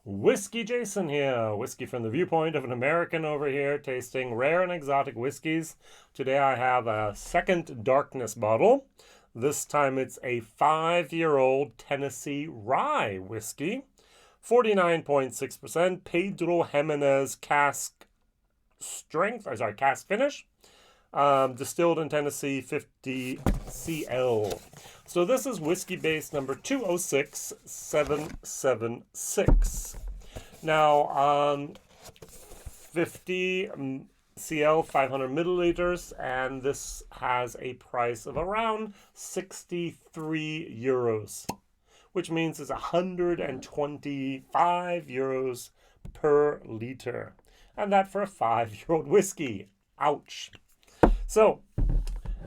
Whiskey Jason here, whiskey from the viewpoint of an American over here, tasting rare and exotic whiskeys. Today I have a second darkness bottle. This time it's a 5-year-old Tennessee Rye Whiskey, 49.6%, Pedro Jimenez cask cask finish. Distilled in Tennessee, 50 CL. So this is Whiskybase number 206776. Now, 50 CL, 500 milliliters, and this has a price of around 63 euros, which means it's 125 euros per liter. And that for a 5-year-old whiskey. Ouch. So,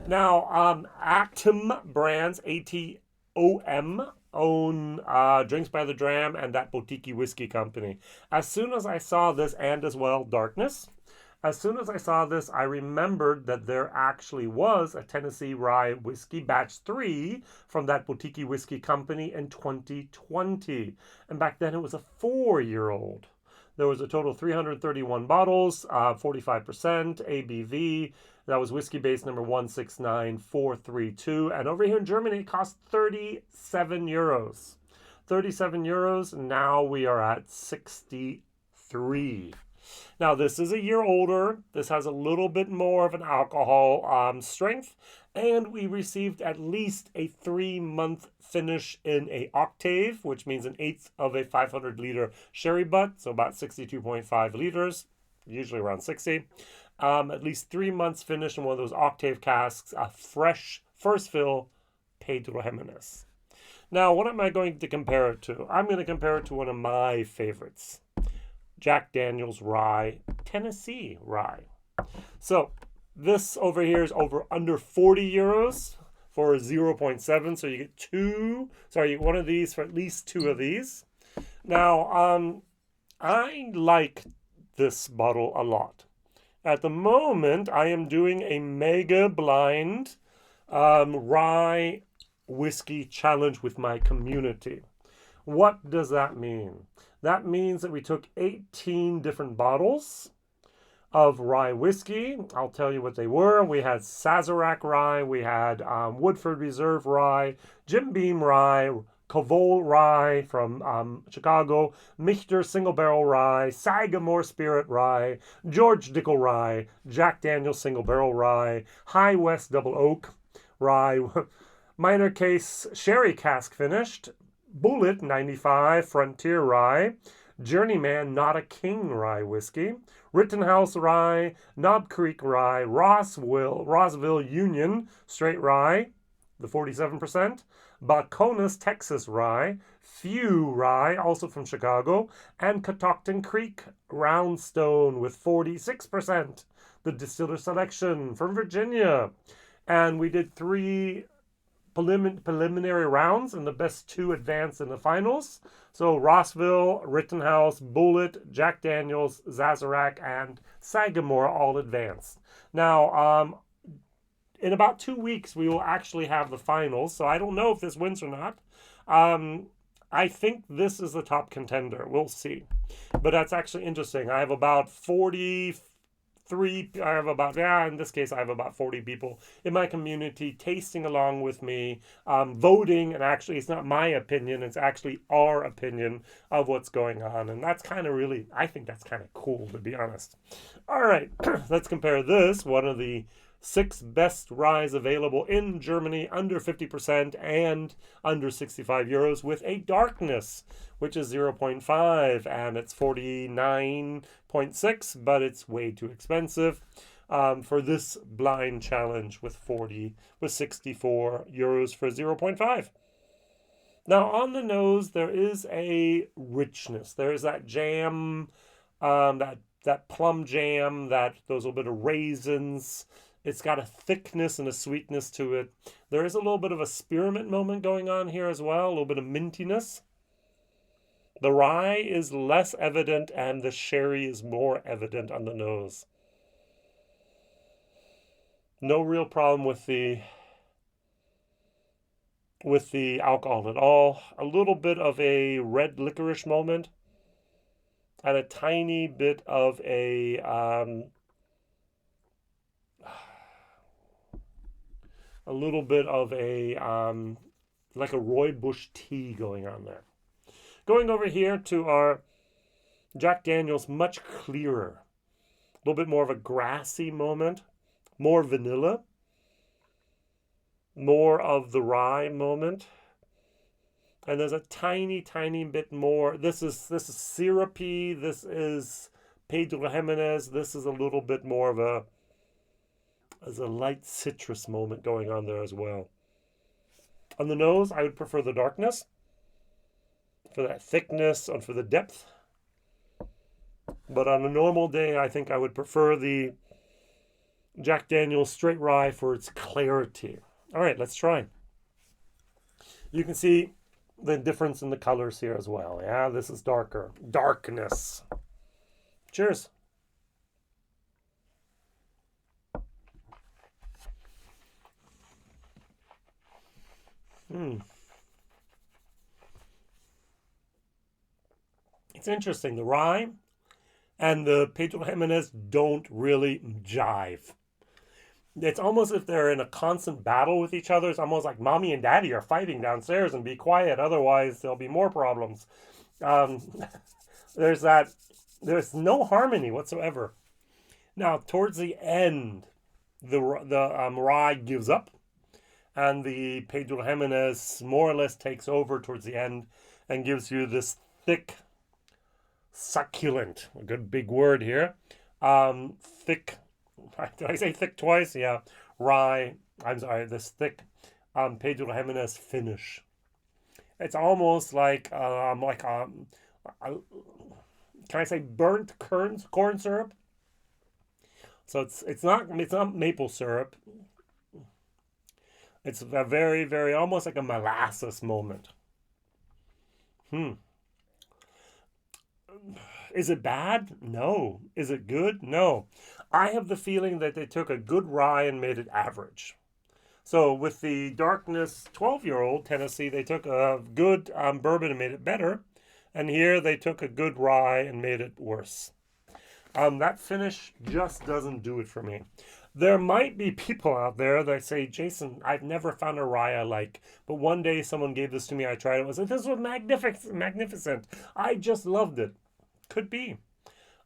now, Actum Brands, ATOM, own Drinks by the Dram and that Boutique Whiskey Company. As soon as I saw this, and as well Darkness, as soon as I saw this, I remembered that there actually was a Tennessee Rye Whiskey Batch 3 from that Boutique Whiskey Company in 2020. And back then it was a 4-year-old. There was a total of 331 bottles, 45% ABV. That was Whiskybase number 169432. And over here in Germany, it cost 37 euros. 37 euros. Now we are at 63. Now, this is a year older. This has a little bit more of an alcohol strength. And we received at least a 3-month finish in a octave, which means 1/8 of a 500-liter sherry butt, so about 62.5 liters, usually around 60. At least 3 months finish in one of those octave casks, a fresh first fill Pedro Jimenez. Now, what am I going to compare it to? I'm going to compare it to one of my favorites, Jack Daniel's Rye, Tennessee Rye. So this over here is under 40 euros for 0.7. So you get one of these for at least 2 of these. Now, I like this bottle a lot. At the moment, I am doing a mega blind rye whiskey challenge with my community. What does that mean? That means that we took 18 different bottles of rye whiskey. I'll tell you what they were. We had Sazerac rye, we had Woodford Reserve rye, Jim Beam rye, Cavol rye from Chicago, Michter single barrel rye, Sagamore Spirit rye, George Dickel rye, Jack Daniel's single barrel rye, High West double oak rye, Minor Case Sherry Cask Finished, Bullet 95 Frontier Rye, Journeyman Not a King Rye Whiskey, Rittenhouse Rye, Knob Creek Rye, Rossville Union Straight Rye, the 47%, Baconas Texas Rye, Few Rye, also from Chicago, and Catoctin Creek Roundstone with 46%, the Distiller Selection from Virginia. And we did 3 preliminary rounds, and the best 2 advanced in the finals. So Rossville, Rittenhouse, Bullet, Jack Daniel's, Sazerac, and Sagamore all advanced. Now, in about 2 weeks, we will actually have the finals, so I don't know if this wins or not. I think this is the top contender. We'll see. But that's actually interesting. I have about 40 people in my community tasting along with me, voting, and actually it's not my opinion, it's actually our opinion of what's going on, and that's kind of really, I think that's kind of cool, to be honest. All right, let's compare this, one of the 6 best ryes available in Germany, under 50% and under 65 euros, with a darkness, which is 0.5, and it's 49.6, but it's way too expensive for this blind challenge with 64 euros for 0.5. Now, on the nose, there is a richness. There is that jam, that plum jam, those little bit of raisins. It's got a thickness and a sweetness to it. There is a little bit of a spearmint moment going on here as well, a little bit of mintiness. The rye is less evident and the sherry is more evident on the nose. No real problem with the alcohol at all. A little bit of a red licorice moment. and a tiny bit of a little bit of a like a rooibos tea going on there. Going over here to our Jack Daniel's, much clearer, a little bit more of a grassy moment, more vanilla, more of the rye moment, and there's a tiny bit more. This is syrupy. This is Pedro Jimenez. This is a little bit more of a light citrus moment going on there as well. On the nose, I would prefer the darkness for that thickness and for the depth. But on a normal day, I think I would prefer the Jack Daniel's straight rye for its clarity. All right, let's try. You can see the difference in the colors here as well. Yeah, this is darker. Darkness. Cheers. It's interesting. The rye and the Pedro Jimenez don't really jive. It's almost if they're in a constant battle with each other. It's almost like mommy and daddy are fighting downstairs, and be quiet, otherwise there'll be more problems. There's no harmony whatsoever. Now, towards the end, the rye gives up, and the Pedro Jimenez more or less takes over towards the end and gives you this thick, succulent, a good big word here, thick, did I say thick twice? Yeah, rye, I'm sorry, this thick Pedro Jimenez finish. It's almost like, can I say burnt corn syrup? So it's not maple syrup. It's a very, very, almost like a molasses moment. Is it bad? No. Is it good? No. I have the feeling that they took a good rye and made it average. So with the darkness 12-year-old Tennessee, they took a good bourbon and made it better. And here they took a good rye and made it worse. That finish just doesn't do it for me. There might be people out there that say, Jason, I've never found a rye I like, but one day someone gave this to me, I tried it, this was magnificent. I just loved it. Could be.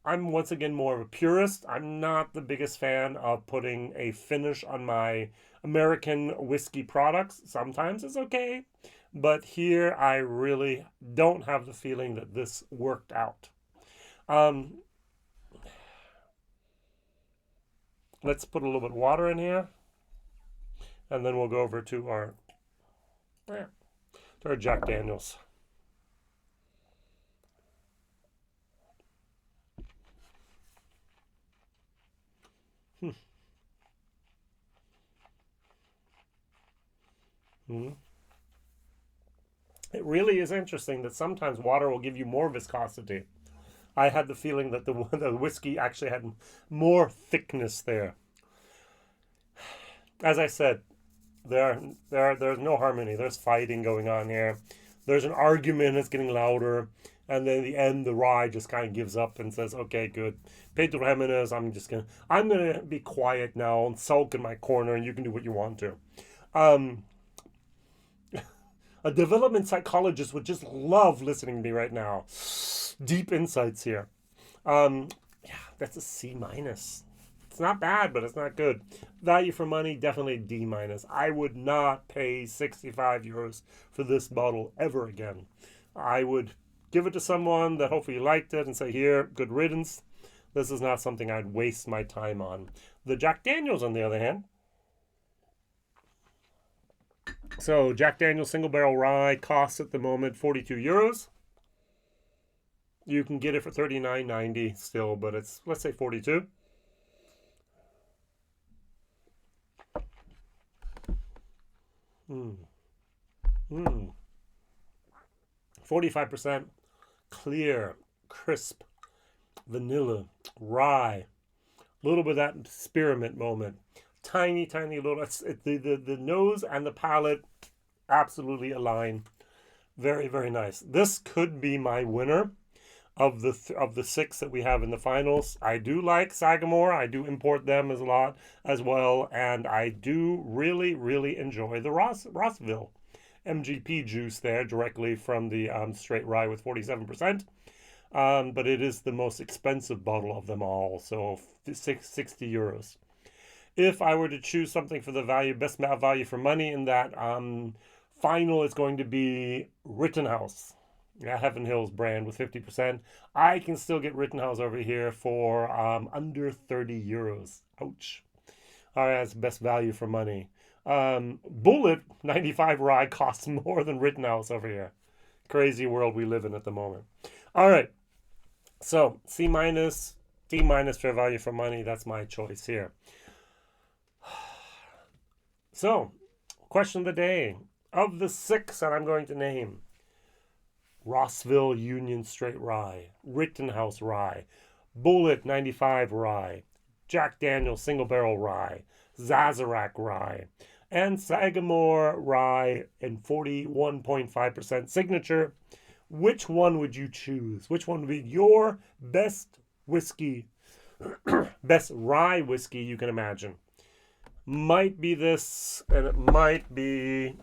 I'm once again more of a purist. I'm not the biggest fan of putting a finish on my American whiskey products. Sometimes it's okay, but here I really don't have the feeling that this worked out. Let's put a little bit of water in here, and then we'll go over to our Jack Daniel's. It really is interesting that sometimes water will give you more viscosity. I had the feeling that the whiskey actually had more thickness there. As I said, there's no harmony. There's fighting going on here. There's an argument that's getting louder, and then at the end, the rye just kind of gives up and says, "Okay, good, Pedro Jimenez, I'm gonna be quiet now and sulk in my corner, and you can do what you want to." A development psychologist would just love listening to me right now. Deep insights here. Yeah, that's a C-. It's not bad, but it's not good. Value for money, definitely D-. I would not pay 65 euros for this bottle ever again. I would give it to someone that hopefully liked it and say, here, good riddance. This is not something I'd waste my time on. The Jack Daniel's, on the other hand. So Jack Daniel's single barrel rye costs at the moment 42 euros. You can get it for $39.90 still, but it's, let's say, 42. 45% clear, crisp, vanilla, rye, a little bit of that spearmint moment. Tiny little, the nose and the palate absolutely align. Very, very nice. This could be my winner of the 6 that we have in the finals. I do like Sagamore. I do import them as a lot as well, and I do really enjoy the Rossville MGP juice there directly from the straight rye with 47%. But it is the most expensive bottle of them all, so 60 euros. If I were to choose something for the best value for money in that final, it's going to be Rittenhouse. Yeah, Heaven Hills brand with 50%. I can still get Rittenhouse over here for under 30 euros. Ouch. All right, that's best value for money. Bullet 95 rye costs more than Rittenhouse over here. Crazy world we live in at the moment. All right. So C-, D- fair value for money. That's my choice here. So, question of the day. Of the 6 that I'm going to name, Rossville Union Straight Rye, Rittenhouse Rye, Bullet 95 Rye, Jack Daniel's Single Barrel Rye, Sazerac Rye, and Sagamore Rye and 41.5% signature. Which one would you choose? Which one would be your best whiskey, best rye whiskey you can imagine? Might be this, and it might be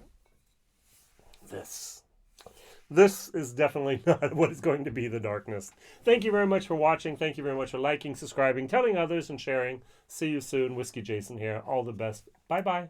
this. This is definitely not what is going to be the darkness. Thank you very much for watching. Thank you very much for liking, subscribing, telling others, and sharing. See you soon. Whiskey Jason here. All the best. Bye-bye.